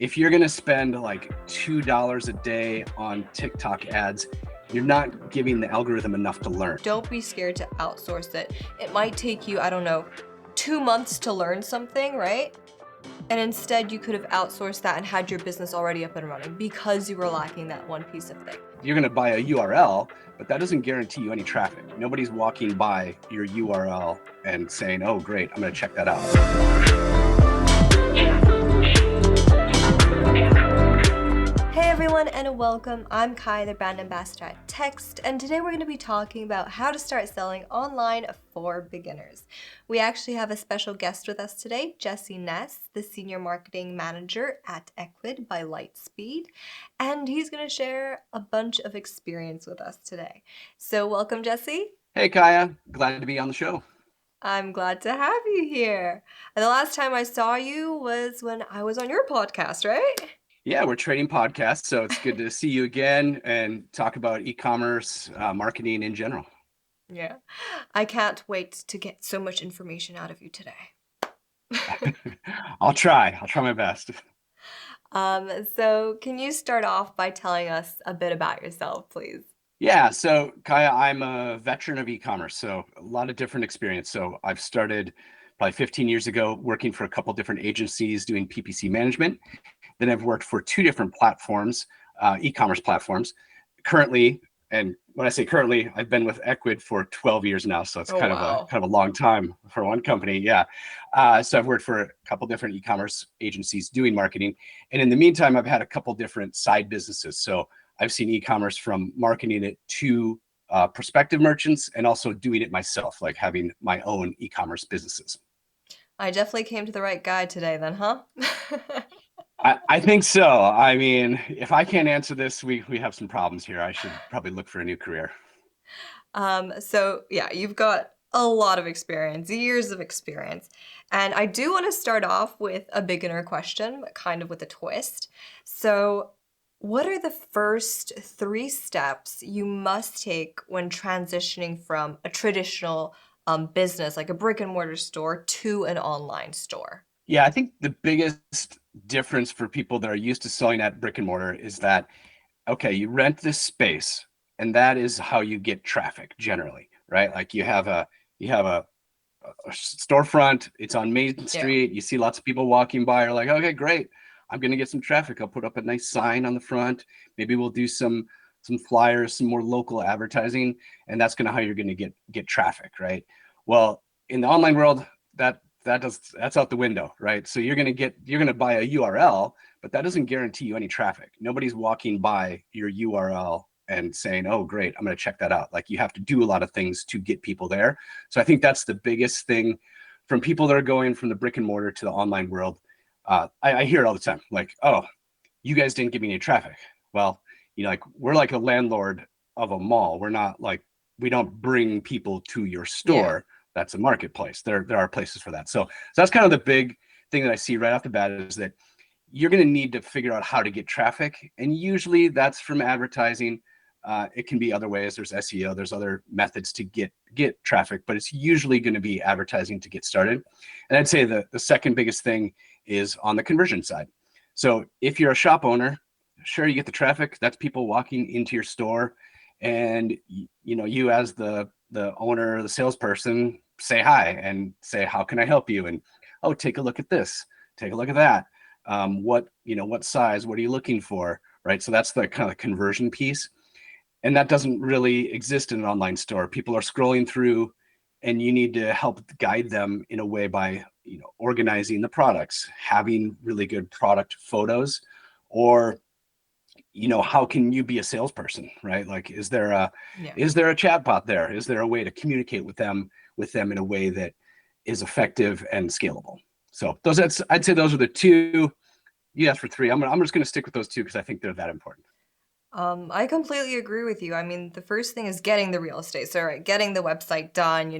if you're going to spend like $2 a day on TikTok ads, you're not giving the algorithm enough to learn. Don't be scared to outsource it. It might take you, I don't know, 2 months to learn something, right? And instead you could have outsourced that and had your business already up and running because you were lacking that one piece of thing. You're going to buy a URL, but that doesn't guarantee you any traffic. Nobody's walking by your URL and saying, oh, great, I'm going to check that out. Hey everyone and welcome. I'm Kaia, the brand ambassador at Text, and today we're going to be talking about how to start selling online for beginners. We actually have a special guest with us today, Jesse Ness, the senior marketing manager at Ecwid by Lightspeed, and he's going to share a bunch of experience with us today. So welcome, Jesse. Hey, Kaia, glad to be on the show. I'm glad to have you here. And the last time I saw you was when I was on your podcast, right? Yeah, we're trading podcasts, so it's good to see you again and talk about e-commerce marketing in general. Yeah, I can't wait to get so much information out of you today. I'll try my best. So can you start off by telling us a bit about yourself, please? Yeah, so Kaia, I'm a veteran of e-commerce, so a lot of different experience. So I've started probably 15 years ago working for a couple different agencies doing PPC management. Then I've worked for two different platforms, e-commerce platforms. Currently, and when I say currently, I've been with Ecwid for 12 years now, so it's kind of a long time for one company. Yeah, so I've worked for a couple different e-commerce agencies doing marketing, and in the meantime, I've had a couple different side businesses. So I've seen e-commerce from marketing it to prospective merchants, and also doing it myself, like having my own e-commerce businesses. I definitely came to the right guy today then, huh? I think so. I mean, if I can't answer this, we have some problems here. I should probably look for a new career. So yeah, you've got a lot of experience, years of experience. And I do want to start off with a beginner question, but kind of with a twist. So what are the first 3 steps you must take when transitioning from a traditional business, like a brick and mortar store, to an online store? Yeah, I think the biggest difference for people that are used to selling at brick and mortar is that, okay, you rent this space, and that is how you get traffic generally, right? Like you have a storefront, it's on Main Street, you see lots of people walking by, you're like, okay, great, I'm gonna get some traffic. I'll put up a nice sign on the front. Maybe we'll do some flyers, some more local advertising, and that's how you're gonna get traffic, right? Well, in the online world, that's out the window, right? So you're gonna buy a URL, but that doesn't guarantee you any traffic. Nobody's walking by your URL and saying, oh, great, I'm going to check that out. Like, you have to do a lot of things to get people there. So I think that's the biggest thing from people that are going from the brick and mortar to the online world. I hear it all the time, like, oh, you guys didn't give me any traffic. Well, like, we're like a landlord of a mall. We're not like, we don't bring people to your store. Yeah. That's a marketplace. There are places for that. So that's kind of the big thing that I see right off the bat, is that you're going to need to figure out how to get traffic. And usually that's from advertising. It can be other ways. There's SEO, there's other methods to get traffic, but it's usually going to be advertising to get started. And I'd say the second biggest thing is on the conversion side. So if you're a shop owner, sure, you get the traffic. That's people walking into your store, and you as the owner, the salesperson, say hi and say, how can I help you? And, oh, take a look at this, take a look at that. What size, what are you looking for, right? So that's the kind of conversion piece. And that doesn't really exist in an online store. People are scrolling through, and you need to help guide them in a way by, organizing the products, having really good product photos, or, how can you be a salesperson, right? Like, is there a chatbot there? Is there a way to communicate with them in a way that is effective and scalable? So I'd say those are the 2. You asked for 3. I'm just going to stick with those 2 because I think they're that important. I completely agree with you. I mean, the first thing is getting the real estate. So, right, getting the website done,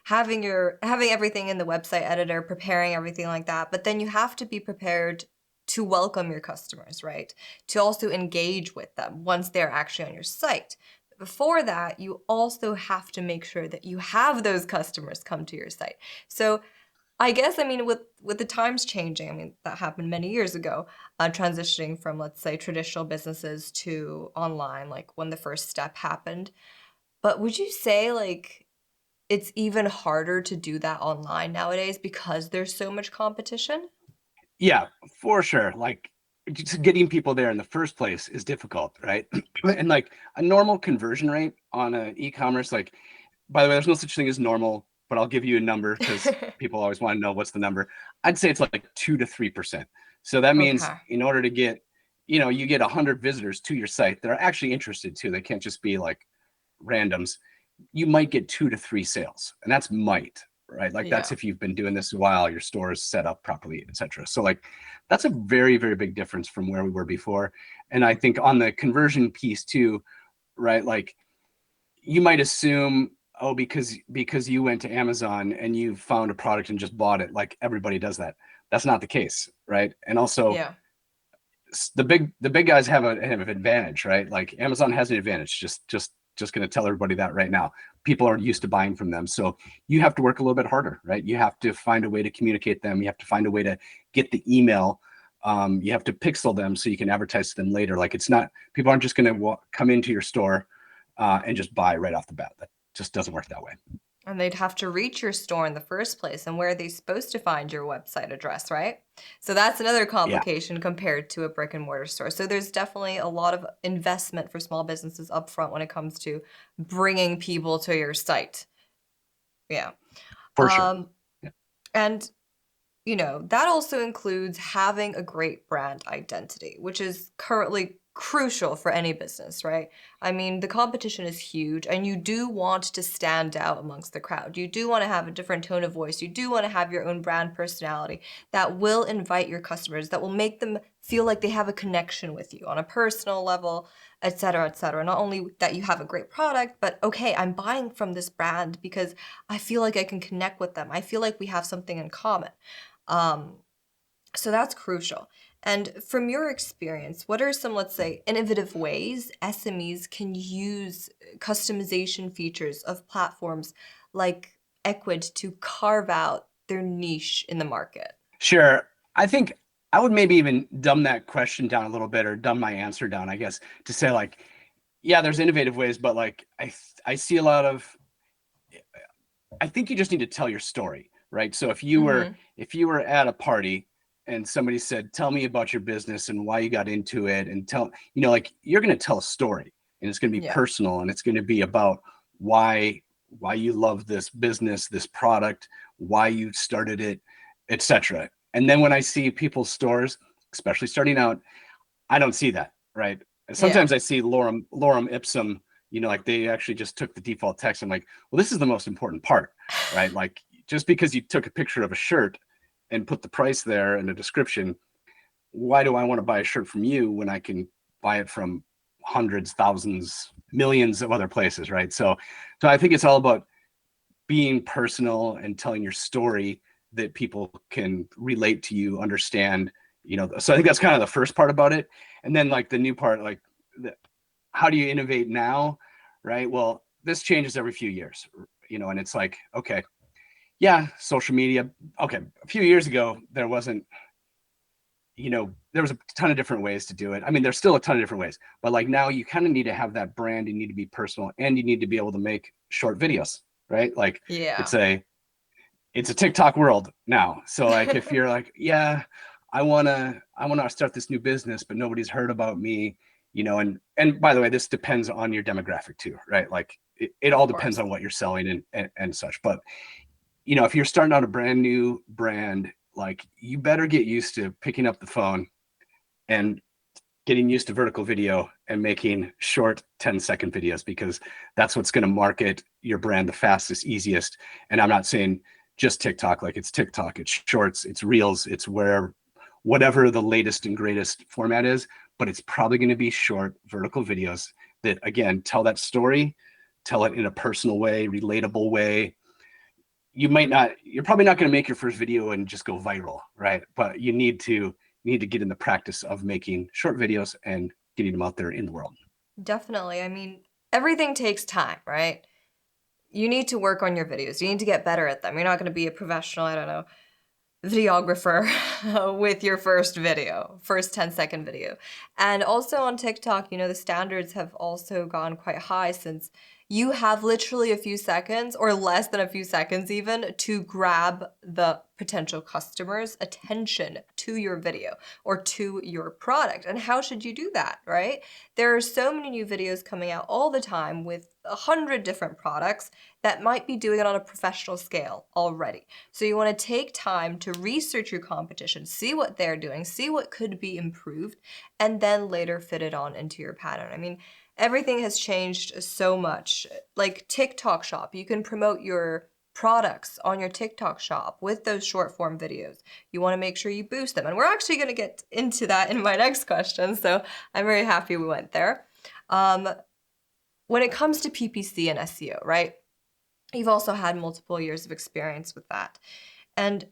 having everything in the website editor, preparing everything like that. But then you have to be prepared to welcome your customers, right? To also engage with them once they're actually on your site. But before that, you also have to make sure that you have those customers come to your site. So I guess, I mean, with the times changing, I mean, that happened many years ago, transitioning from, let's say, traditional businesses to online, like when the first step happened. But would you say, like, it's even harder to do that online nowadays because there's so much competition? Yeah, for sure. Like just getting people there in the first place is difficult, right? And like a normal conversion rate on an e-commerce, like by the way, there's no such thing as normal, but I'll give you a number because people always want to know what's the number. I'd say it's like 2 to 3%. So that means Okay. in order to get, you get 100 visitors to your site that are actually interested too. They can't just be like randoms. You might get 2 to 3 sales, and that's might, right? Like that's Yeah. if you've been doing this a while, your store is set up properly, etc. So like that's a very, very big difference from where we were before. And I think on the conversion piece too, right? Like you might assume, oh, because you went to Amazon and you found a product and just bought it, like everybody does that. That's not the case, right? And also Yeah. the big guys have an advantage, right? Like Amazon has an advantage. Just going to tell everybody that right now. People are used to buying from them, so you have to work a little bit harder, right? You have to find a way to communicate them. You have to find a way to get the email. You have to pixel them so you can advertise to them later. Like it's not people aren't just going to come into your store and just buy right off the bat. That just doesn't work that way. And they'd have to reach your store in the first place. And where are they supposed to find your website address, right? So that's another Yeah, complication compared to a brick and mortar store. So there's definitely a lot of investment for small businesses upfront when it comes to bringing people to your site. Yeah. for sure. Um, and that also includes having a great brand identity, which is currently crucial for any business, right? I mean, the competition is huge, and you do want to stand out amongst the crowd. You do want to have a different tone of voice. You do want to have your own brand personality that will invite your customers, that will make them feel like they have a connection with you on a personal level, et cetera, et cetera. Not only that you have a great product, but okay, I'm buying from this brand because I feel like I can connect with them. I feel like we have something in common. Um, so that's crucial. And from your experience, what are some, let's say, innovative ways SMEs can use customization features of platforms like Ecwid to carve out their niche in the market? Sure. I think I would maybe even dumb that question down a little bit or dumb my answer down, I guess, to say like, yeah, there's innovative ways, but like I see a lot of I think you just need to tell your story, right? So Hmm. if you were at a party and somebody said, "Tell me about your business and why you got into it," and like you're going to tell a story, and it's going to be Yeah. personal, and it's going to be about why you love this business, this product, why you started it, etc. And then when I see people's stores, especially starting out, I don't see that, right? Yeah. Sometimes I see lorem ipsum, like they actually just took the default text. I'm like, well, this is the most important part, right? Like just because you took a picture of a shirt and put the price there and a description, why do I want to buy a shirt from you when I can buy it from hundreds, thousands, millions of other places, right? So I think it's all about being personal and telling your story that people can relate to you, understand, so I think that's kind of the first part about it. And then like the new part, like how do you innovate now, right? Well, this changes every few years, and it's like, okay, yeah, social media. Okay, a few years ago there was a ton of different ways to do it. I mean, there's still a ton of different ways, but like now you kind of need to have that brand. You need to be personal, and you need to be able to make short videos, right? Like Yeah. it's a it's a TikTok world now. So like if you're like, yeah, I wanna start this new business, but nobody's heard about me, and by the way, this depends on your demographic too, right? Like it Of all depends course. on what you're selling and such. But if you're starting out a brand new brand, like you better get used to picking up the phone and getting used to vertical video and making short 10-second videos because that's what's going to market your brand the fastest, easiest. And I'm not saying just TikTok, like it's TikTok, it's shorts, it's reels, it's whatever the latest and greatest format is, but it's probably going to be short vertical videos that again tell that story, tell it in a personal way, relatable way. You're probably not going to make your first video and just go viral, right? But you need to get in the practice of making short videos and getting them out there in the world. Definitely. I mean, everything takes time, right? You need to work on your videos. You need to get better at them. You're not going to be a professional, I don't know, videographer with your first 10-second video. And also on TikTok, the standards have also gone quite high, since you have literally a few seconds, or less than a few seconds even, to grab the potential customer's attention to your video or to your product. And how should you do that, right? There are so many new videos coming out all the time with 100 different products that might be doing it on a professional scale already. So you want to take time to research your competition, see what they're doing, see what could be improved, and then later fit it on into your pattern. I mean, everything has changed so much. Like TikTok Shop, you can promote your products on your TikTok Shop with those short form videos. You want to make sure you boost them. And we're actually going to get into that in my next question. So I'm very happy we went there. When it comes to PPC and SEO, right? You've also had multiple years of experience with that. And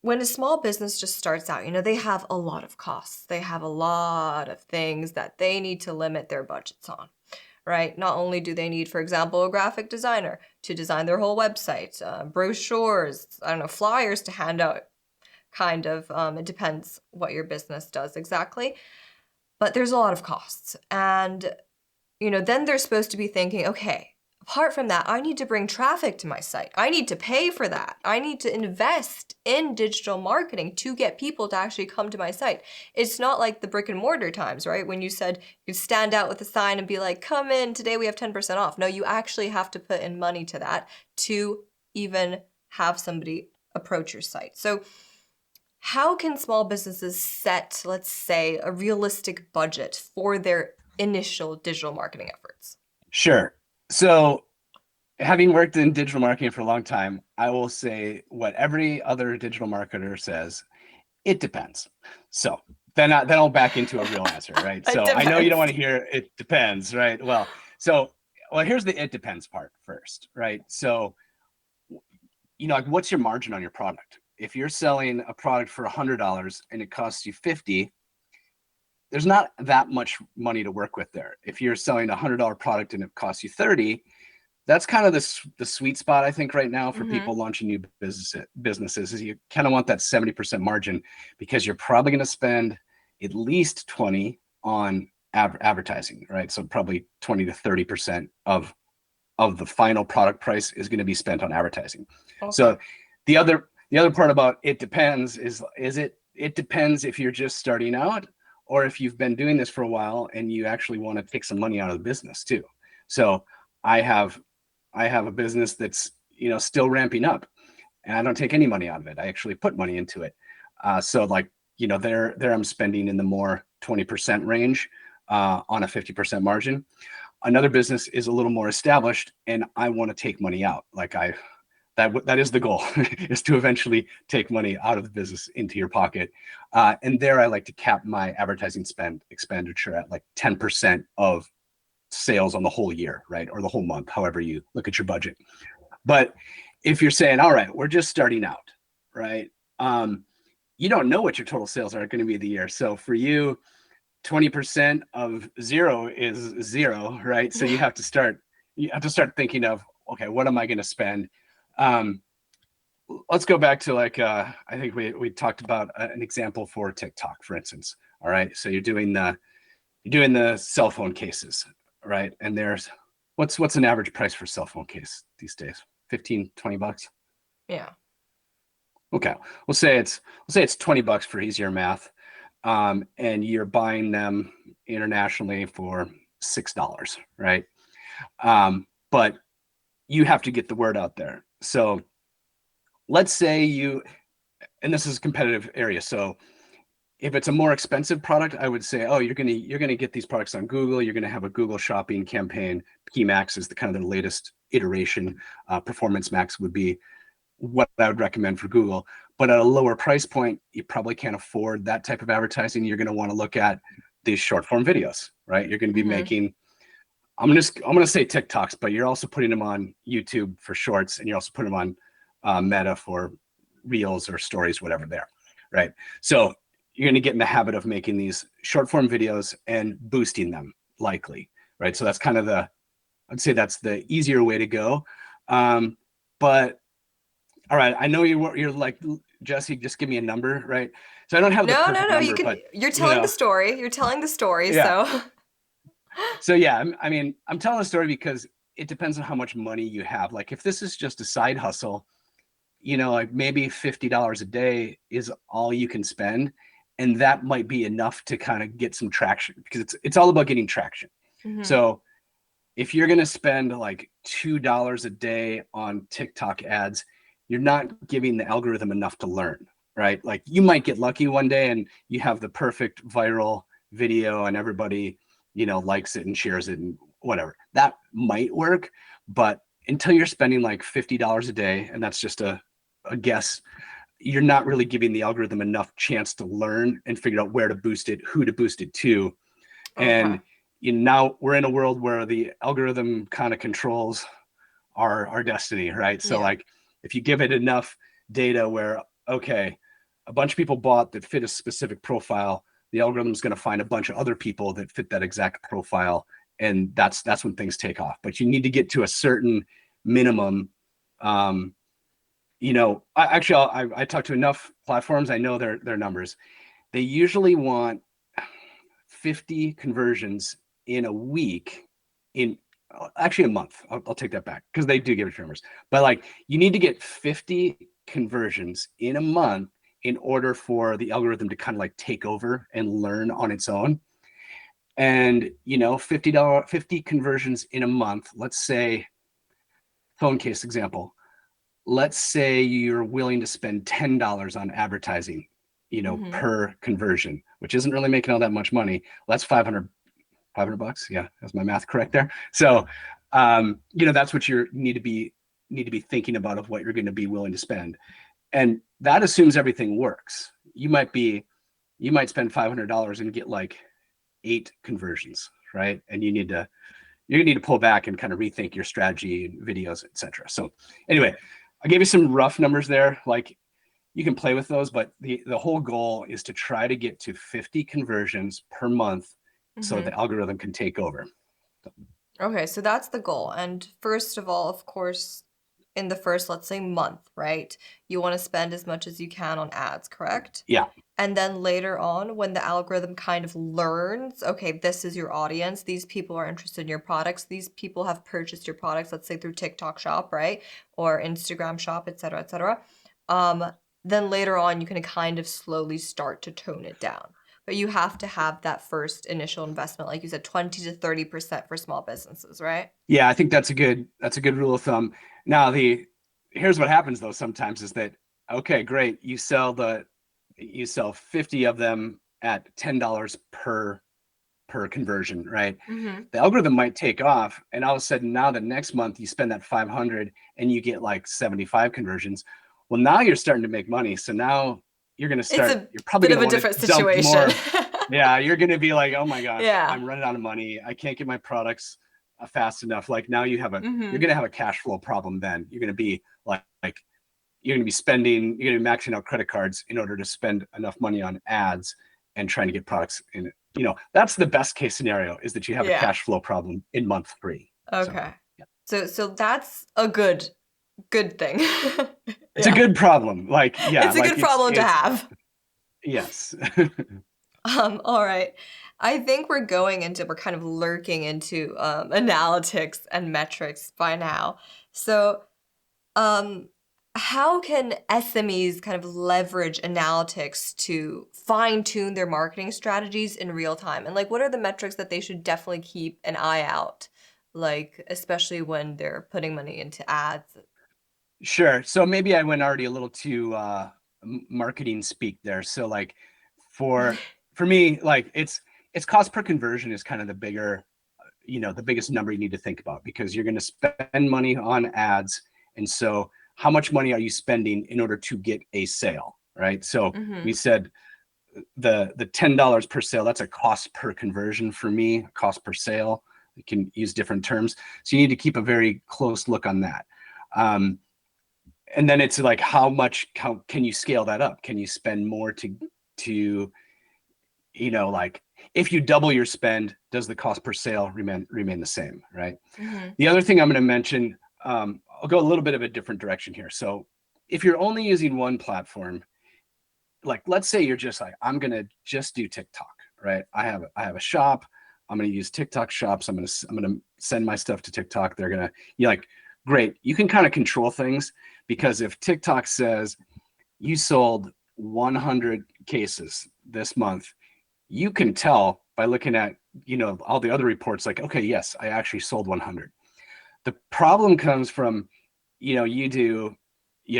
when a small business just starts out, they have a lot of costs. They have a lot of things that they need to limit their budgets on, right? Not only do they need, for example, a graphic designer to design their whole website, brochures, flyers to hand out, kind of. It depends what your business does exactly. But there's a lot of costs. And, then they're supposed to be thinking, okay, apart from that, I need to bring traffic to my site. I need to pay for that. I need to invest in digital marketing to get people to actually come to my site. It's not like the brick and mortar times, right? When you said you'd stand out with a sign and be like, come in, today we have 10% off. No, you actually have to put in money to that to even have somebody approach your site. So how can small businesses set, let's say, a realistic budget for their initial digital marketing efforts? Sure. So having worked in digital marketing for a long time, I will say what every other digital marketer says: it depends. So then I'll back into a real answer, right? So I know you don't want to hear it depends, right? Well, here's the it depends part first, right? So, like, what's your margin on your product? If you're selling a product for $100 and it costs you $50, there's not that much money to work with there. If you're selling a $100 product and it costs you $30, that's kind of the sweet spot, I think, right now for people launching new businesses, is you kind of want that 70% margin, because you're probably going to spend at least 20 on advertising, right? So probably 20 to 30% of the final product price is going to be spent on advertising. Okay. So the other part about it depends is it depends if you're just starting out, or if you've been doing this for a while and you actually want to take some money out of the business too. So I have a business that's, still ramping up, and I don't take any money out of it. I actually put money into it. So there I'm spending in the more 20% range on a 50% margin. Another business is a little more established, and I want to take money out. That is the goal, is to eventually take money out of the business into your pocket. And there I like to cap my advertising expenditure at like 10% of sales on the whole year, right? Or the whole month, however you look at your budget. But if you're saying, all right, we're just starting out, right? You don't know what your total sales are going to be the year. So for you, 20% of zero is zero, right? So you have to start thinking of, okay, what am I going to spend? Let's go back to I think we talked about an example for TikTok, for instance. All right. So you're doing the cell phone cases, right? And there's what's an average price for a cell phone case these days? 15, 20 bucks. Yeah. Okay. We'll say it's $20 for easier math. And you're buying them internationally for $6, right? But you have to get the word out there. So let's say and this is a competitive area. So if it's a more expensive product, I would say, oh, you're gonna get these products on Google. You're gonna have a Google shopping campaign. PMax is the kind of the latest iteration. Performance Max would be what I would recommend for Google. But at a lower price point, you probably can't afford that type of advertising. You're going to want to look at these short form videos, right? You're going to be making, I'm going to say TikToks, but you're also putting them on YouTube for shorts, and you're also putting them on Meta for reels or stories, whatever there, right? So you're going to get in the habit of making these short form videos and boosting them, likely, right? So that's kind of I'd say that's the easier way to go. But all right, I know you're like Jesse, just give me a number, right? So I don't have the No, perfect no, number, but you're telling the story. You're telling the story, yeah. so. So yeah, I mean, I'm telling the story because it depends on how much money you have. Like if this is just a side hustle, like maybe $50 a day is all you can spend. And that might be enough to kind of get some traction, because it's all about getting traction. So if you're going to spend like $2 a day on TikTok ads, you're not giving the algorithm enough to learn, right? Like you might get lucky one day and you have the perfect viral video and everybody, likes it and shares it and whatever. That might work, but until you're spending like $50 a day, and that's just a guess, you're not really giving the algorithm enough chance to learn and figure out where to boost it, who to boost it to. And now we're in a world where the algorithm kind of controls our destiny, right? So like if you give it enough data where, okay, a bunch of people bought that fit a specific profile, the algorithm's going to find a bunch of other people that fit that exact profile. And that's when things take off. But you need to get to a certain minimum. I talked to enough platforms. I know their numbers. They usually want 50 conversions in a week, in actually a month. I'll take that back, because they do give it numbers. But like you need to get 50 conversions in a month in order for the algorithm to kind of like take over and learn on its own. And $50 conversions in a month. Let's say, phone case example, let's say you're willing to spend $10 on advertising, per conversion, which isn't really making all that much money. Well, that's 500 bucks. Yeah, that's my math correct there. So, that's what you need to be thinking about, of what you're going to be willing to spend. And that assumes everything works. You might spend $500 and get like 8 conversions, right? And you're going to need to pull back and kind of rethink your strategy and videos, etc. So anyway, I gave you some rough numbers there. Like you can play with those, but the whole goal is to try to get to 50 conversions per month so the algorithm can take over. Okay, so that's the goal. And first of all, of course, in the first, let's say, month, right? You want to spend as much as you can on ads, correct? Yeah. And then later on, when the algorithm kind of learns, okay, this is your audience, these people are interested in your products, these people have purchased your products, let's say through TikTok Shop, right? Or Instagram Shop, et cetera, et cetera. Then later on, you can kind of slowly start to tone it down. But you have to have that first initial investment, like you said, 20 to 30% for small businesses, right? Yeah, I think that's a good rule of thumb. Now, here's what happens though sometimes is that, okay, great, you sell 50 of them at $10 per conversion, right? The algorithm might take off, and all of a sudden now the next month you spend that 500 and you get like 75 conversions. Well, now you're starting to make money. So now you're going to start, you're probably going to want to dump more. Yeah, you're going to be like, oh my gosh, I'm running out of money. I can't get my products fast enough. Like now you have you're going to have a cash flow problem. Then you're going to be like you're going to be spending, you're going to be maxing out credit cards in order to spend enough money on ads and trying to get products in it. That's the best case scenario, is that you have a cash flow problem in month 3. Okay. So that's a good thing. It's a good problem. Like, yeah. It's a good problem to have. Yes. All right. I think we're kind of lurking into analytics and metrics by now. So how can SMEs kind of leverage analytics to fine-tune their marketing strategies in real time? And like, what are the metrics that they should definitely keep an eye out, like, especially when they're putting money into ads? Sure. So maybe I went already a little too marketing speak there. So like for me, like it's cost per conversion is kind of the bigger, the biggest number you need to think about, because you're going to spend money on ads. And so how much money are you spending in order to get a sale, right? So we said the $10 per sale, that's a cost per conversion for me, cost per sale. You can use different terms. So you need to keep a very close look on that. And then it's like, how can you scale that up? Can you spend more to like if you double your spend, does the cost per sale remain the same, right? The other thing I'm going to mention, I'll go a little bit of a different direction here. So if you're only using one platform, like, let's say you're just like, I'm gonna just do TikTok, right? I have a shop. I'm gonna use TikTok shops. I'm gonna send my stuff to TikTok. They're gonna, you're like, great. You can kind of control things, because if TikTok says you sold 100 cases this month, you can tell by looking at, you know, all the other reports, like, okay, yes, I actually sold 100. The problem comes from, you know, you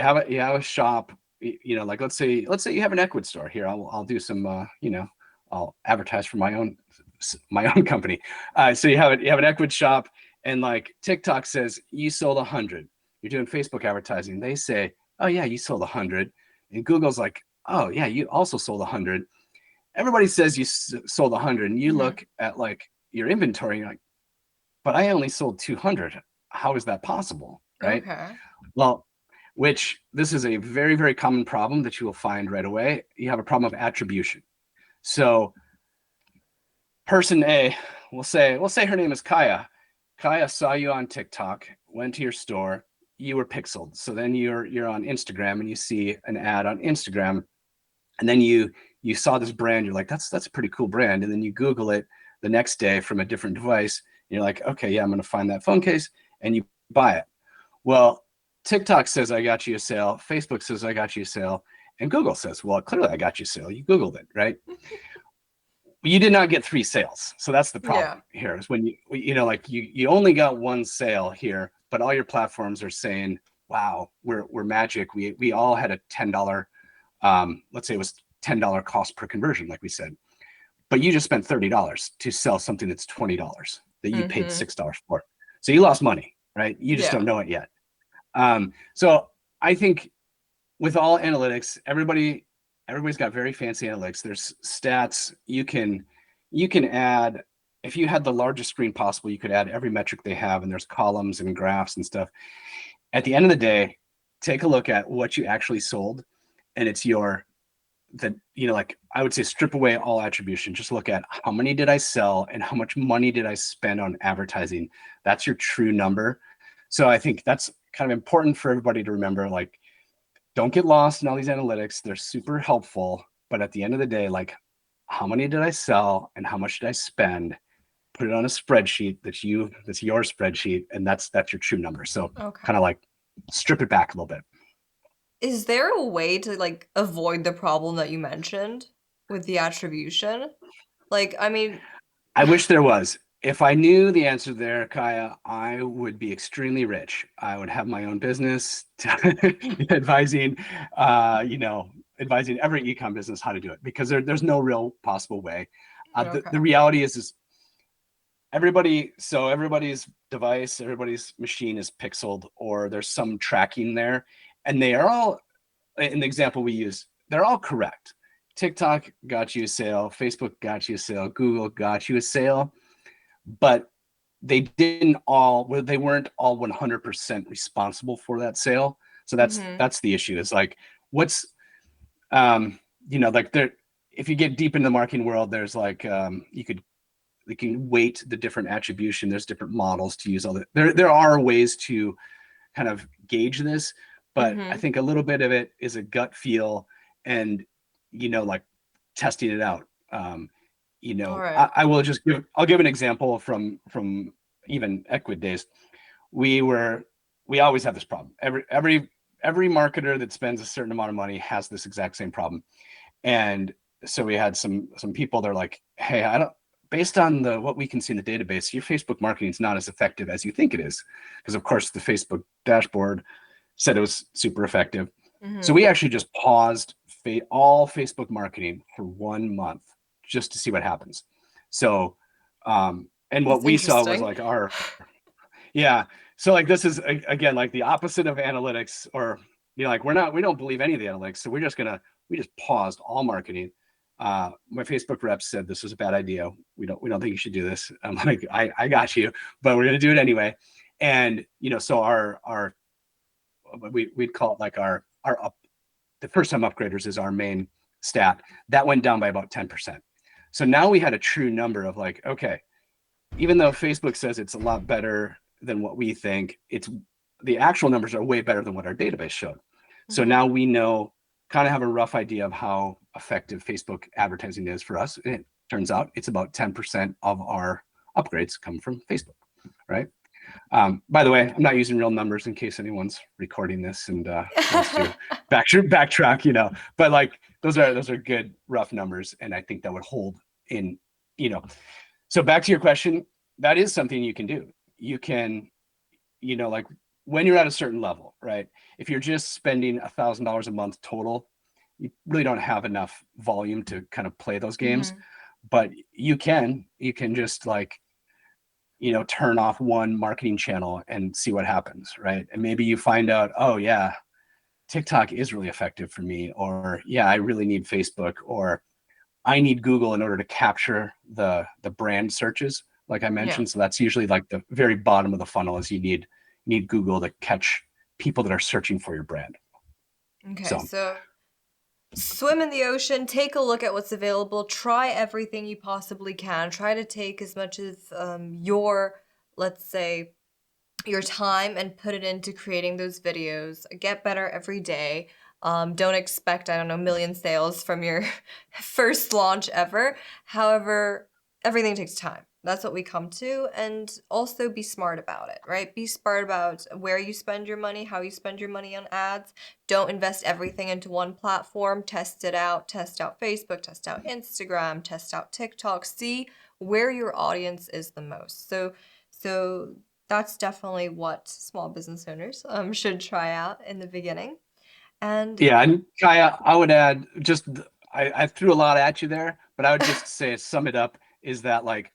have a shop, you know, like, let's say you have an Ecwid store here. I'll do some, you know, I'll advertise for my own company. So you have an Ecwid shop, and like TikTok says you sold 100. You're doing Facebook advertising. They say, oh yeah, you sold 100. And Google's like, oh yeah, you also sold 100. Everybody says you sold 100, and you look at like your inventory, and you're like, but I only sold 200. How is that possible, right? Okay. Well, which this is a very, very common problem that you will find right away. You have a problem of attribution. So person A, we'll say her name is Kaia. Kaia saw you on TikTok, went to your store, you were pixeled. So then you're on Instagram and you see an ad on Instagram, and then you saw this brand, you're like, that's a pretty cool brand. And then you Google it the next day from a different device, and you're like, okay, yeah, I'm gonna find that phone case, and you buy it. Well, TikTok says I got you a sale, Facebook says I got you a sale, and Google says, well, clearly I got you a sale. You Googled it, right? You did not get 3 sales. So that's the problem here, is when you know, like you only got 1 sale here, but all your platforms are saying, wow, we're magic. We all had a $10, let's say it was $10 cost per conversion, like we said, but you just spent $30 to sell something that's $20 that you paid $6 for. So you lost money, right? You just don't know it yet. So I think with all analytics, everybody's got very fancy analytics. There's stats. You can add, if you had the largest screen possible, you could add every metric they have, and there's columns and graphs and stuff. At the end of the day, take a look at what you actually sold, and it's like, I would say strip away all attribution. Just look at how many did I sell and how much money did I spend on advertising. That's your true number. So I think that's kind of important for everybody to remember. Like, don't get lost in all these analytics. They're super helpful, but at the end of the day, like, how many did I sell and how much did I spend? Put it on a spreadsheet that's your spreadsheet, and that's your true number. So kind of like strip it back a little bit. Is there a way to like avoid the problem that you mentioned with the attribution? Like, I mean, I wish there was. If I knew the answer there, Kaia, I would be extremely rich. I would have my own business advising, advising every e-com business how to do it, because there's no real possible way. The reality is everybody's device, everybody's machine is pixeled, or there's some tracking there, and they are all, in the example we use, they're all correct. TikTok got you a sale, Facebook got you a sale, Google got you a sale, but they weren't all 100% responsible for that sale. So that's the issue. It's like, what's, like if you get deep into the marketing world, there's like, you can weight the different attribution. There's different models to use. There are ways to kind of gauge this, but I think a little bit of it is a gut feel, and, like testing it out. I'll give an example from even Ecwid days. We always have this problem. Every marketer that spends a certain amount of money has this exact same problem. And so we had some people, they're like, hey, based on what we can see in the database, your Facebook marketing is not as effective as you think it is. Because of course the Facebook dashboard said it was super effective. So we actually just paused all Facebook marketing for 1 month just to see what happens. So, and what we saw was like so like, this is again, like the opposite of analytics, or, like, we don't believe any of the analytics. So we just paused all marketing. My Facebook reps said this was a bad idea. We don't think you should do this. I'm like, I got you, but we're going to do it anyway. And, so we'd call it like the first time upgraders is our main stat. That went down by about 10%. So now we had a true number of like, okay, even though Facebook says it's a lot better than what we think, the actual numbers are way better than what our database showed. So now we know kind of have a rough idea of how effective Facebook advertising is for us. And it turns out it's about 10% of our upgrades come from Facebook, right? By the way, I'm not using real numbers in case anyone's recording this and wants to backtrack, you know, but like those are good rough numbers. And I think that would hold in, you know. So back to your question, that is something you can do. You can, you know, like when you're at a certain level, right? If you're just spending $1,000 a month total, you really don't have enough volume to kind of play those games. But you can just like, you know, turn off one marketing channel and see what happens, right? And maybe you find out, oh yeah, TikTok is really effective for me, or yeah, I really need Facebook, or I need Google in order to capture the brand searches, like I mentioned. So that's usually like the very bottom of the funnel is you need Google to catch people that are searching for your brand. Okay, so swim in the ocean, take a look at what's available, try everything you possibly can, try to take as much of your, let's say, your time and put it into creating those videos. Get better every day. Don't expect, I don't know, million sales from your first launch ever. However, everything takes time. That's what we come to. And also be smart about it, right? Be smart about where you spend your money, how you spend your money on ads. Don't invest everything into one platform. Test it out. Test out Facebook, test out Instagram, test out TikTok. See where your audience is the most. So that's definitely what small business owners should try out in the beginning. And yeah, and Kaia, I would add just I threw a lot at you there, but I would just say sum it up is that like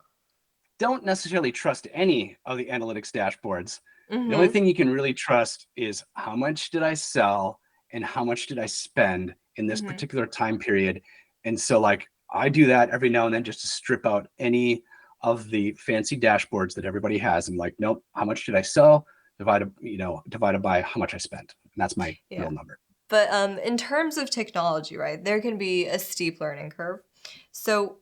don't necessarily trust any of the analytics dashboards. The only thing you can really trust is how much did I sell and how much did I spend in this particular time period. And so like I do that every now and then just to strip out any of the fancy dashboards that everybody has and like, nope, how much did I sell divided by how much I spent. And that's my real number. But in terms of technology, right, there can be a steep learning curve. So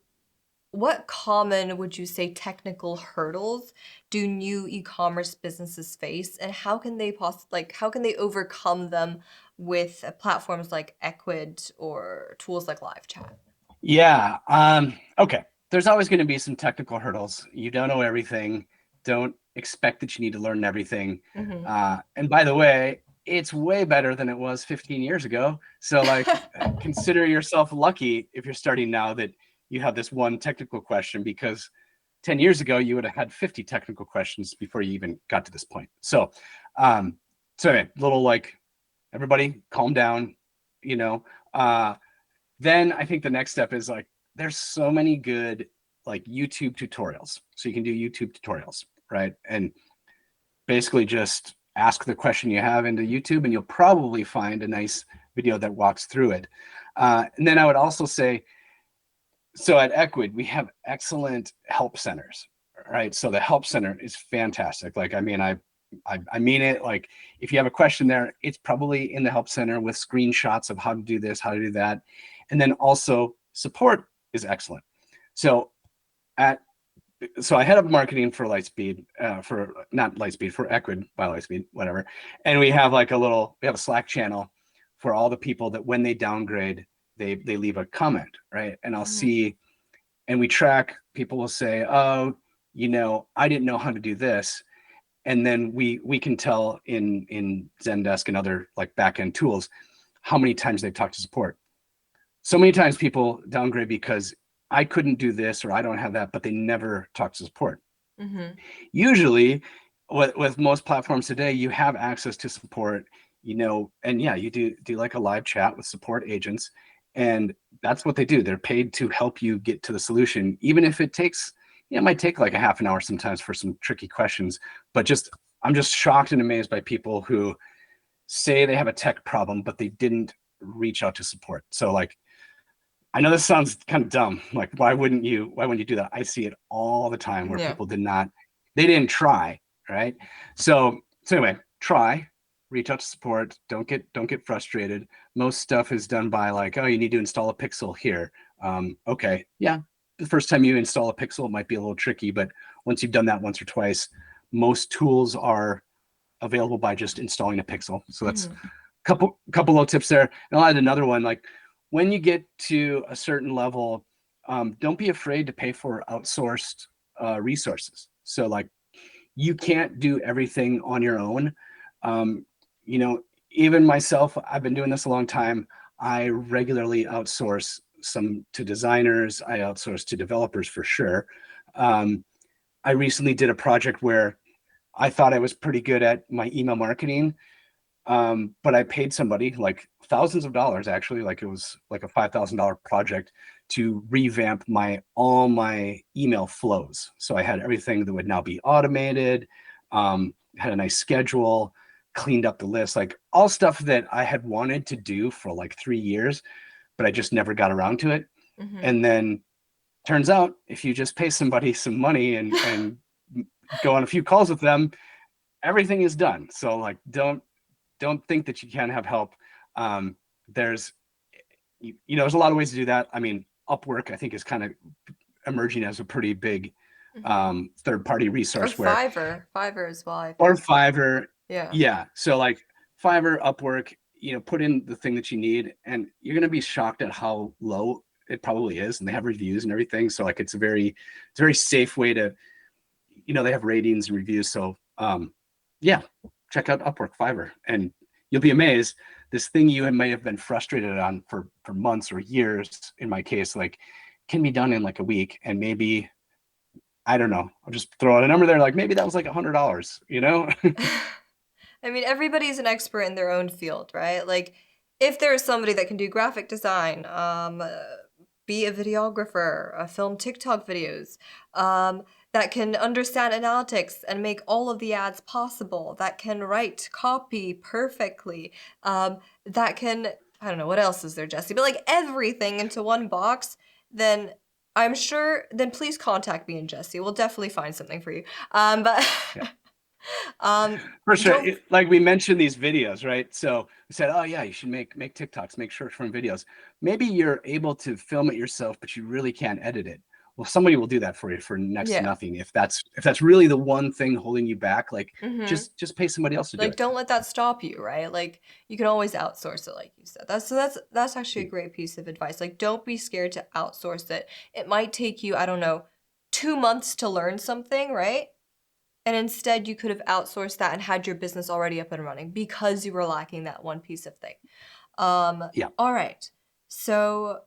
what common, would you say, technical hurdles do new e-commerce businesses face, and how can they how can they overcome them with platforms like Ecwid or tools like LiveChat? Yeah. Okay. There's always going to be some technical hurdles. You don't know everything. Don't expect that you need to learn everything. And by the way, it's way better than it was 15 years ago. So like consider yourself lucky if you're starting now that you have this one technical question, because 10 years ago you would have had 50 technical questions before you even got to this point. So anyway, little like everybody calm down, you know. Then I think the next step is like there's so many good like YouTube tutorials. So you can do YouTube tutorials, right? And basically just ask the question you have into YouTube and you'll probably find a nice video that walks through it. And then I would also say, so at Ecwid, we have excellent help centers, right? So the help center is fantastic. Like, I mean, I mean it. Like, if you have a question there, it's probably in the help center with screenshots of how to do this, how to do that. And then also support is excellent. So I head up marketing for Lightspeed, for Ecwid by Lightspeed, whatever. And we have like we have a Slack channel for all the people that when they downgrade, they leave a comment, right? And I'll see, and we track, people will say, oh, you know, I didn't know how to do this. And then we can tell in Zendesk and other like backend tools how many times they've talked to support. So many times people downgrade because I couldn't do this or I don't have that, but they never talk to support. Usually with most platforms today, you have access to support, you know, and yeah, you do like a live chat with support agents, and that's what they do. They're paid to help you get to the solution, even if it takes, it might take like a half an hour sometimes for some tricky questions. But I'm just shocked and amazed by people who say they have a tech problem, but they didn't reach out to support. So like, I know this sounds kind of dumb. Like, why wouldn't you do that? I see it all the time where people they didn't try, right? So anyway, reach out to support. Don't get frustrated. Most stuff is done by like, oh, you need to install a pixel here. Okay, yeah. The first time you install a pixel, it might be a little tricky, but once you've done that once or twice, most tools are available by just installing a pixel. So that's couple little tips there. And I'll add another one. Like when you get to a certain level, don't be afraid to pay for outsourced resources. So like you can't do everything on your own. You know, even myself, I've been doing this a long time. I regularly outsource some to designers. I outsource to developers for sure. I recently did a project where I thought I was pretty good at my email marketing, but I paid somebody like thousands of dollars, actually, like it was like a $5,000 project to revamp all my email flows. So I had everything that would now be automated, had a nice schedule, cleaned up the list, like all stuff that I had wanted to do for like 3 years, but I just never got around to it. Mm-hmm. And then turns out if you just pay somebody some money and go on a few calls with them, everything is done. So like, don't think that you can't have help. There's there's a lot of ways to do that. I mean, Upwork, I think, is kind of emerging as a pretty big third-party Or resource Fiverr as well, I or think. Fiverr. Yeah. Yeah. So like Fiverr, Upwork, put in the thing that you need, and you're going to be shocked at how low it probably is. And they have reviews and everything. So like, it's a very safe way to, they have ratings and reviews. So yeah, check out Upwork, Fiverr, and you'll be amazed. This thing you may have been frustrated on for months or years, in my case, like can be done in like a week. And maybe, I don't know, I'll just throw out a number there. Like maybe that was like $100, I mean, everybody's an expert in their own field, right? Like, if there's somebody that can do graphic design, be a videographer, film TikTok videos, that can understand analytics and make all of the ads possible, that can write copy perfectly, that can, I don't know, what else is there, Jesse? But like everything into one box, then I'm sure, then please contact me and Jesse. We'll definitely find something for you. But Yeah. um, For sure. don't Like we mentioned these videos, right? So we said, oh yeah, you should make TikToks, make short form videos. Maybe you're able to film it yourself, but you really can't edit it. Well, somebody will do that for you for next to Yeah. nothing. If that's really the one thing holding you back, like Mhm. just pay somebody else to do Like, it. don't let that stop you, right? Like, you can always outsource it, like you said. That's actually a great piece of advice. Like, don't be scared to outsource it. It might take you, I don't know, 2 months to learn something, right? And instead, you could have outsourced that and had your business already up and running because you were lacking that one piece of thing. Yeah. All right. So,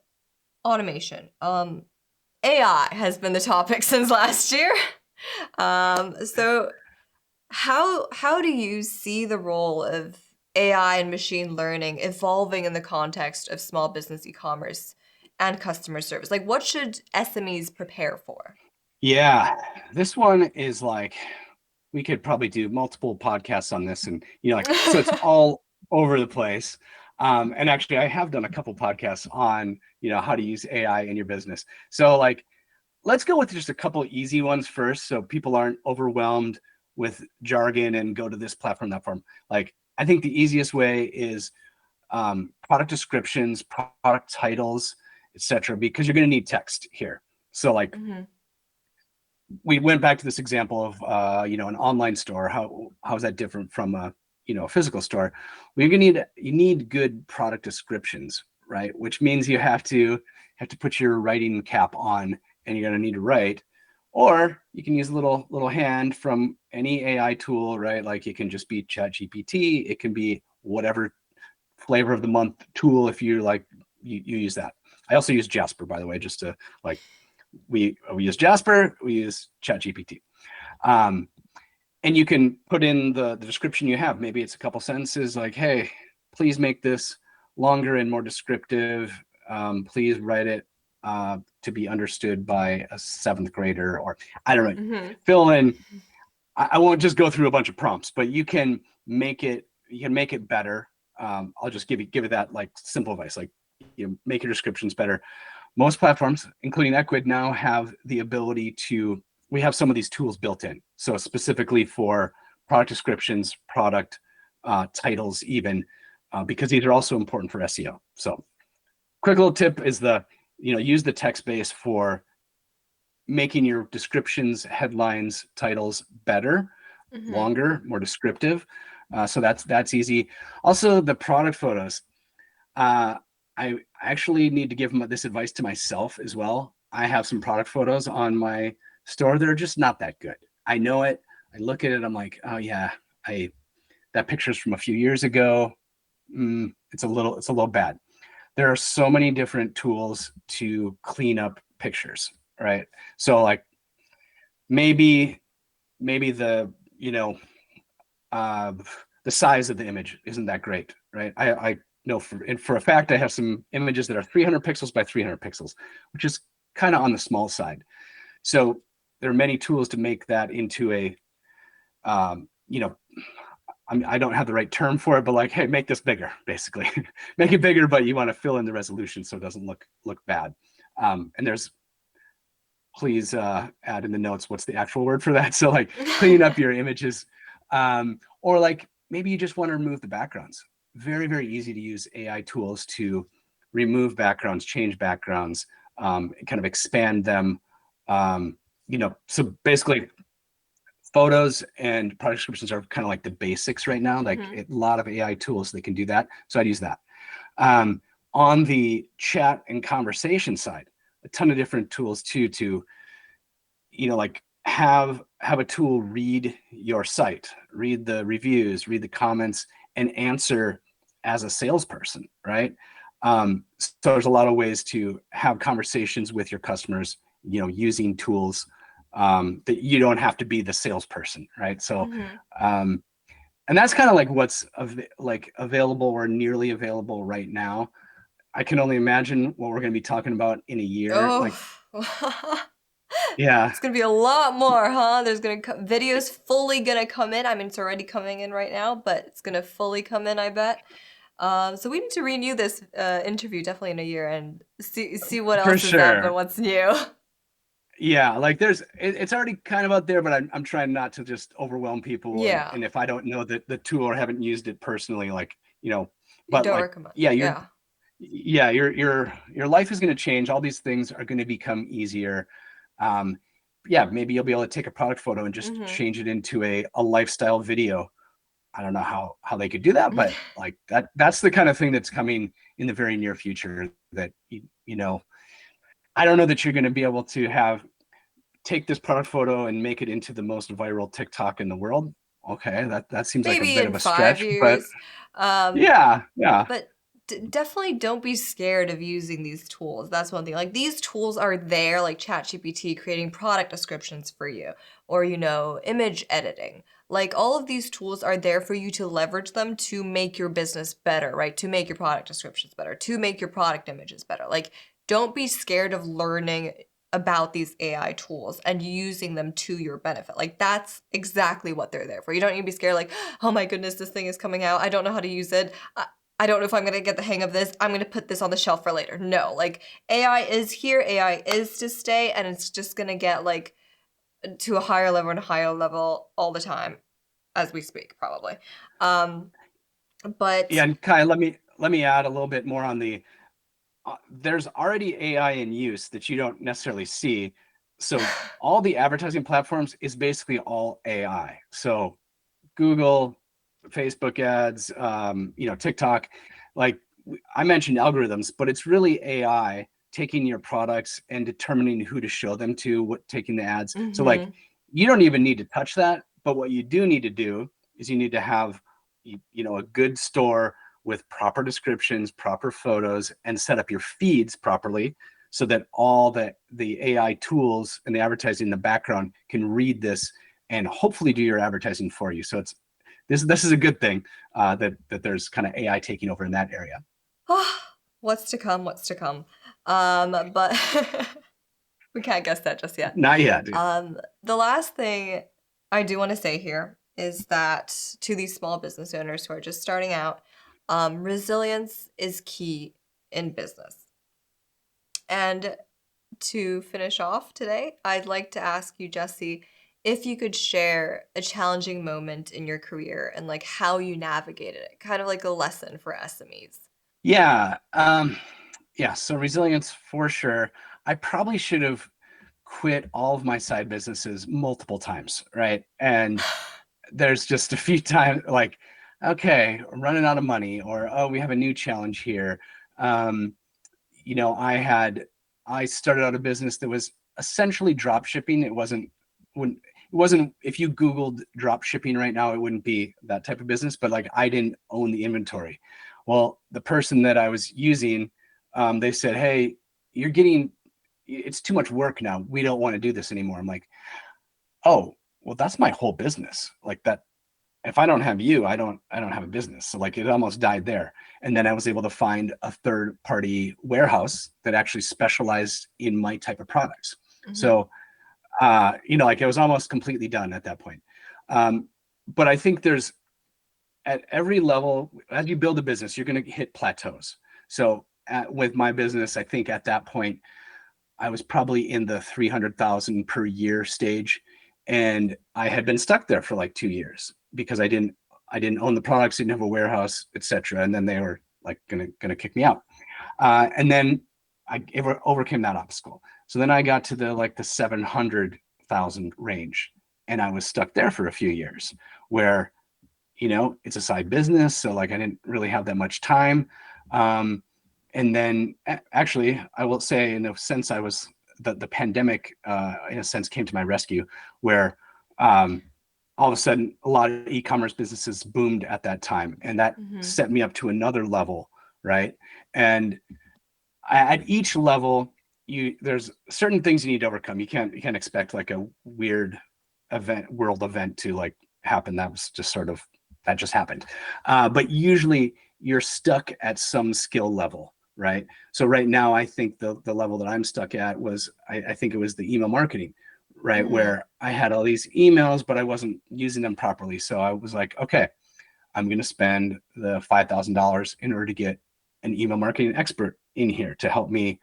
automation. AI has been the topic since last year. So how do you see the role of AI and machine learning evolving in the context of small business e-commerce and customer service? Like, what should SMEs prepare for? Yeah. This one is like, we could probably do multiple podcasts on this, and like, so it's all over the place. And actually I have done a couple podcasts on how to use AI in your business. So like, let's go with just a couple easy ones first, so people aren't overwhelmed with jargon and go to this platform, that form. Like, I think the easiest way is product descriptions, product titles, etc., because you're going to need text here. So like, Mhm. we went back to this example of an online store. How is that different from a a physical store? Well, you need good product descriptions, right? Which means you have to put your writing cap on, and you're going to need to write. Or you can use a little hand from any AI tool, right? Like, it can just be Chat GPT, it can be whatever flavor of the month tool, if you like, you use that. I also use Jasper, by the way, just to like, we use Jasper, we use ChatGPT. And you can put in the description you have. Maybe it's a couple sentences like, hey, please make this longer and more descriptive. Please write it to be understood by a 7th grader, or I don't know, Mhm. fill in. I won't just go through a bunch of prompts, but you can make it better. I'll just give it that like simple advice, like, make your descriptions better. Most platforms, including Ecwid, now have the ability to, we have some of these tools built in. So specifically for product descriptions, product titles, even, because these are also important for SEO. So quick little tip is use the text base for making your descriptions, headlines, titles better, Mhm. longer, more descriptive. So that's easy. Also, the product photos. I actually need to give this advice to myself as well. I have some product photos on my store that are just not that good. I know it. I look at it. I'm like, oh yeah, that picture's from a few years ago. It's a little bad. There are so many different tools to clean up pictures, right? So like maybe the the size of the image isn't that great, right? I know for a fact I have some images that are 300 pixels by 300 pixels, which is kind of on the small side. So there are many tools to make that into a, I don't have the right term for it, but like, hey, make this bigger, basically. Make it bigger, but you want to fill in the resolution so it doesn't look bad. And there's, please add in the notes what's the actual word for that. So like cleaning up your images, or like maybe you just want to remove the backgrounds. Very, very easy to use AI tools to remove backgrounds, change backgrounds, kind of expand them. So basically photos and product descriptions are kind of like the basics right now. Like a lot of AI tools that can do that. So I'd use that. On the chat and conversation side, a ton of different tools too, to, like have a tool read your site, read the reviews, read the comments, and answer as a salesperson, right? So there's a lot of ways to have conversations with your customers, using tools that you don't have to be the salesperson, right? So, and that's kind of like what's available or nearly available right now. I can only imagine what we're going to be talking about in a year. Oh. Yeah. It's going to be a lot more, huh? There's going to videos fully going to come in. I mean, it's already coming in right now, but it's going to fully come in, I bet. So we need to renew this interview definitely in a year and see what else is up and what's new. Yeah, like it's already kind of out there, but I'm trying not to just overwhelm people. Yeah. And if I don't know the tool or haven't used it personally, like, you but don't like, recommend. yeah, your life is going to change. All these things are going to become easier. Yeah, maybe you'll be able to take a product photo and just change it into a lifestyle video. I don't know how they could do that, but like that's the kind of thing that's coming in the very near future that, I don't know that you're going to be able to take this product photo and make it into the most viral TikTok in the world. Okay, that seems like a Maybe bit in of a 5 stretch, but years. yeah. But definitely don't be scared of using these tools. That's one thing. Like these tools are there, like ChatGPT creating product descriptions for you, or image editing. Like all of these tools are there for you to leverage them to make your business better, right? To make your product descriptions better, to make your product images better. Like don't be scared of learning about these AI tools and using them to your benefit. Like that's exactly what they're there for. You don't need to be scared like, oh my goodness, this thing is coming out. I don't know how to use it. I don't know if I'm going to get the hang of this. I'm going to put this on the shelf for later. No, like AI is here. AI is to stay, and it's just going to get like to a higher level and a higher level all the time as we speak, probably. But yeah, and Kai, let me add a little bit more on the there's already AI in use that you don't necessarily see. So all the advertising platforms is basically all AI. So Google, Facebook ads, TikTok, like I mentioned algorithms, but it's really AI taking your products and determining who to show them to, taking the ads. So like you don't even need to touch that, but what you do need to do is you need to have a good store with proper descriptions, proper photos, and set up your feeds properly so that all the AI tools and the advertising in the background can read this and hopefully do your advertising for you. So this is a good thing that there's kind of AI taking over in that area. What's to come? What's to come? But we can't guess that just yet. Not yet. The last thing I do want to say here is that to these small business owners who are just starting out, resilience is key in business. And to finish off today, I'd like to ask you, Jesse, if you could share a challenging moment in your career and like how you navigated it, kind of like a lesson for SMEs. Yeah. So resilience for sure. I probably should have quit all of my side businesses multiple times, right? And there's just a few times like okay, I'm running out of money, or oh, we have a new challenge here. Um, you know, I started out a business that was essentially drop shipping. It wasn't if you Googled drop shipping right now, it wouldn't be that type of business, but like I didn't own the inventory. Well, the person that I was using, they said, hey, it's too much work now. We don't want to do this anymore. I'm like, oh, well, that's my whole business. Like that, if I don't have you, I don't have a business. So like it almost died there. And then I was able to find a third party warehouse that actually specialized in my type of products. Mm-hmm. So like it was almost completely done at that point. Um, but I think there's at every level, as you build a business, you're going to hit plateaus. So with my business, I think at that point, I was probably in the 300,000 per year stage. And I had been stuck there for like 2 years because I didn't own the products, didn't have a warehouse, etc. And then they were like gonna kick me out. And then I overcame that obstacle. So then I got to the 700,000 range, and I was stuck there for a few years, where it's a side business, so like I didn't really have that much time. Um, and then actually, I will say, in a sense, the pandemic, in a sense, came to my rescue, where um, all of a sudden a lot of e-commerce businesses boomed at that time, and that Mm-hmm. set me up to another level, right? And at each level, there's certain things you need to overcome. You can't expect like a weird world event to like happen. That just happened. But usually you're stuck at some skill level, right? So right now, I think the level that I'm stuck at was, I think it was the email marketing, right? Mm-hmm. Where I had all these emails, but I wasn't using them properly. So I was like, okay, I'm going to spend the $5,000 in order to get an email marketing expert in here to help me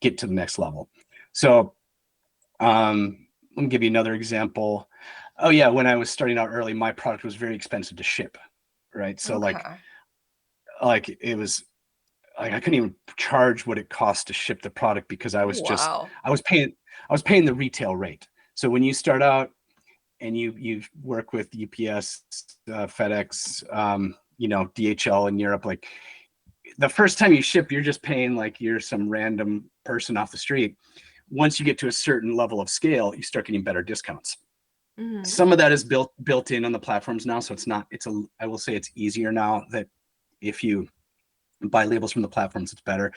get to the next level. So let me give you another example. Oh yeah, when I was starting out early, my product was very expensive to ship, right? So Okay. like it was like I couldn't even charge what it cost to ship the product because Wow. I was paying I was paying the retail rate. So when you start out and you work with UPS, FedEx, DHL in Europe, like the first time you ship, you're just paying like you're some random person off the street. Once you get to a certain level of scale, you start getting better discounts. Mm-hmm. Some of that is built in on the platforms now, so it's not. I will say it's easier now that if you buy labels from the platforms, it's better.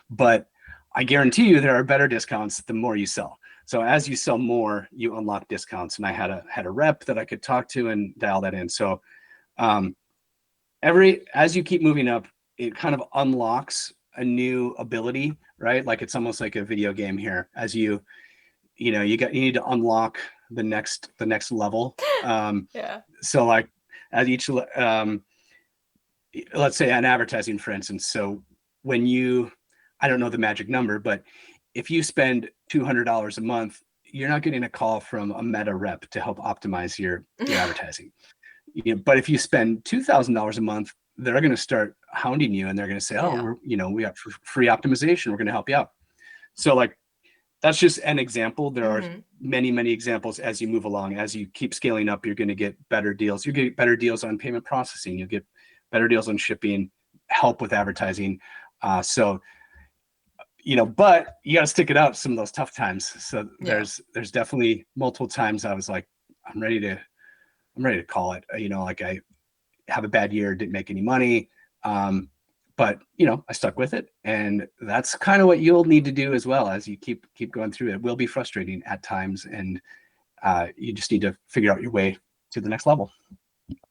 But I guarantee you there are better discounts the more you sell. So as you sell more, you unlock discounts. And I had a rep that I could talk to and dial that in. So um, as you keep moving up, it kind of unlocks a new ability, right? Like it's almost like a video game here. As you need to unlock the next level. Yeah. So like at each let's say on advertising, for instance. So when I don't know the magic number, but if you spend $200 a month, you're not getting a call from a Meta rep to help optimize your advertising. But if you spend $2,000 a month, they're going to start hounding you, and they're going to say, "Oh, Yeah. we have free optimization. We're going to help you out." So like that's just an example. There are Mm-hmm. many, many examples as you move along. As you keep scaling up, you're going to get better deals. You get better deals on payment processing. You get better deals on shipping, help with advertising. So but you got to stick it out some of those tough times. So Yeah. there's definitely multiple times I was like, I'm ready to call it. Like I have a bad year, didn't make any money. But I stuck with it, and that's kind of what you'll need to do as well as you keep going through. It will be frustrating at times, and you just need to figure out your way to the next level.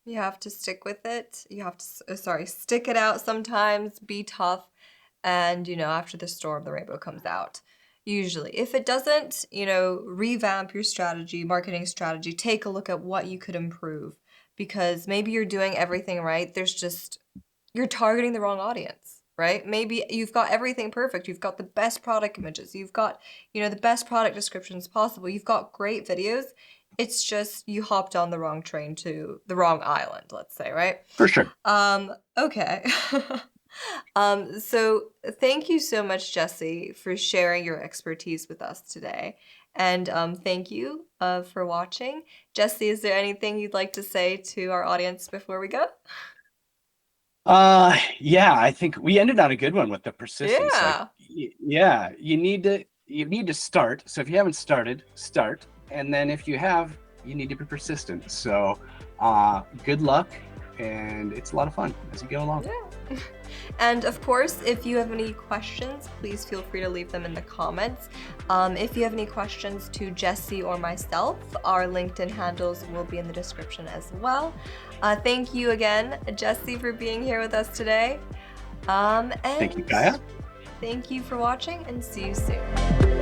You have to stick with it. You have to, stick it out sometimes, be tough. And, after the storm, the rainbow comes out. Usually. If it doesn't, revamp your strategy, marketing strategy, take a look at what you could improve. Because maybe you're doing everything right. You're targeting the wrong audience, right? Maybe you've got everything perfect. You've got the best product images. You've got, the best product descriptions possible. You've got great videos. It's just you hopped on the wrong train to the wrong island, let's say, right? For sure. Okay. So thank you so much, Jesse, for sharing your expertise with us today. And thank you for watching. Jesse, is there anything you'd like to say to our audience before we go? Yeah, I think we ended on a good one with the persistence. Like, Yeah. yeah, you need to start. So if you haven't started, start. And then if you have, you need to be persistent. So good luck, and it's a lot of fun as you go along. Yeah. And of course, if you have any questions, please feel free to leave them in the comments. If you have any questions to Jesse or myself, our LinkedIn handles will be in the description as well. Thank you again, Jesse, for being here with us today. And Thank you, Kaia. thank you for watching, and see you soon.